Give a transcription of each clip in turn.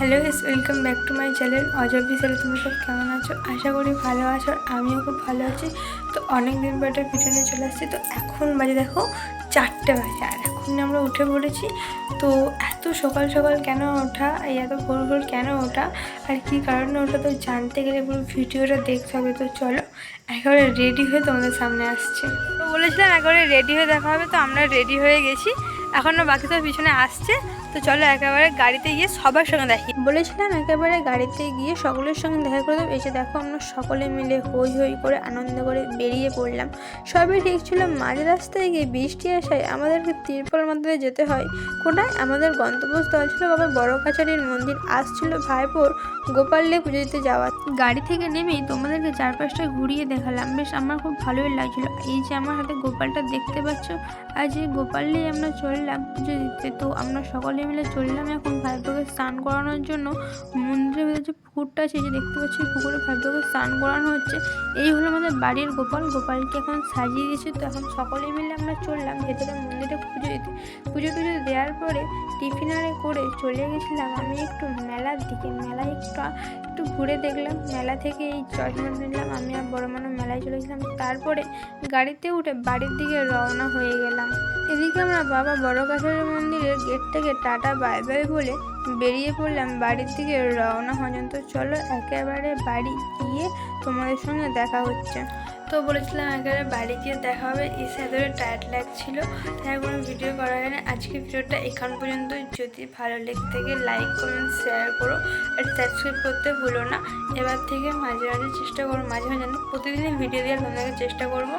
Hello guys, welcome back to my channel Ajay Vishal. তোমরা সব কেমন আছো? আশা করি ভালো আছো, আর আমিও খুব ভালো আছি। তো অনেক দিন পর একটা ভিডিও নিয়ে চলে আসছি। তো এখন বাজে দেখো 4টে বাজে, আর এখন আমরা উঠে পড়েছি। তো এত সকাল সকাল কেন ওঠা, এই এত ভোর ভোর কেন ওঠা, আর কী কারণে ওঠা, তো জানতে গেলে পুরো ভিডিওটা দেখতে হবে। তো চলো একেবারে রেডি হয়ে তোমাদের সামনে আসছি। তো বলেছিলাম একেবারে রেডি হয়ে দেখা হবে, তো আমরা রেডি হয়ে গেছি। এখনও বাকি সব পিছনে আসছে। তো চলো একেবারে গাড়িতে গিয়ে সবার সঙ্গে দেখি। বলেছিলাম একেবারে গাড়িতে গিয়ে সকলের সঙ্গে দেখা করে দেবো। এই যে দেখো, আমরা সকলে মিলে হই হই করে আনন্দ করে বেরিয়ে পড়লাম। সবই ঠিক ছিল, মাঝ রাস্তায় গিয়ে বৃষ্টি আসায় আমাদেরকে তিরপল মাথায় যেতে হয়। কোথায়? আমাদের গন্তব্যস্থল ছিল বাবা বড় কাছারির মন্দির। আসছিল ভাইপোর গোপালে পুজো দিতে যাওয়া। গাড়ি থেকে নেমেই তোমাদেরকে চারপাশটা ঘুরিয়ে দেখালাম, বেশ আমার খুব ভালোই লাগছিল। এই যে আমার হাতে গোপালটা দেখতে পাচ্ছ, আজ এই গোপালেই আমরা চললাম পুজো দিতে। তো আমরা সকলে মিলে চললাম এখন ভাইপোকে স্নান করানোর জন্য। মন্দিরের ভিতরে যে পুকুরটা আছে, যে দেখতে পাচ্ছি পুকুরে ভাইপোকে স্নান করানো হচ্ছে। এই হলো আমাদের বাড়ির গোপাল। গোপালকে এখন সাজিয়ে দিয়েছে। তো এখন সকলে মিলে আমরা চললাম ভেতরে মন্দিরে পুজো দিতে। পুজো টুজো দেওয়ার পরে টিফিনারে করে চলে গেছিলাম আমি একটু মেলার দিকে। মেলায় একটু ঘুরে দেখলাম। মেলা থেকে এই চশমা নিলাম, আমি আর বড় মানুষ মেলায় চলে গেছিলাম। তারপরে গাড়িতে উঠে বাড়ির দিকে রওনা হয়ে গেলাম। এদিকে আমরা বাবা বড় কাছারি মন্দিরের গেট থেকে টাটা বাই বাই বলে বেরিয়ে পড়লাম বাড়ির দিকে রওনা হওয়ার। তো চলো একেবারে বাড়ি গিয়ে তোমাদের সঙ্গে দেখা হচ্ছে। তো বলেছিলাম একেবারে বাড়ি গিয়ে দেখা হবে। এসে এতটা টায়ার্ড লাগছিল, তাই কোনো ভিডিও করা হয় না। আজকে ভিডিওটা এখান পর্যন্ত। যদি ভালো লেগে থাকে লাইক কমেন্ট শেয়ার করো, আর সাবস্ক্রাইব করতে ভুলো না। এবার থেকে মাঝে মাঝে চেষ্টা করবো, মাঝে মাঝে না প্রতিদিনই ভিডিও দেওয়ার তোমাদেরকে চেষ্টা করবো।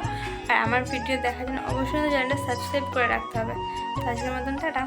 আর আমার ভিডিও দেখার জন্য অবশ্যই চ্যানেলটা সাবস্ক্রাইব করে রাখতে হবে। তো আজকের মতন টাটা।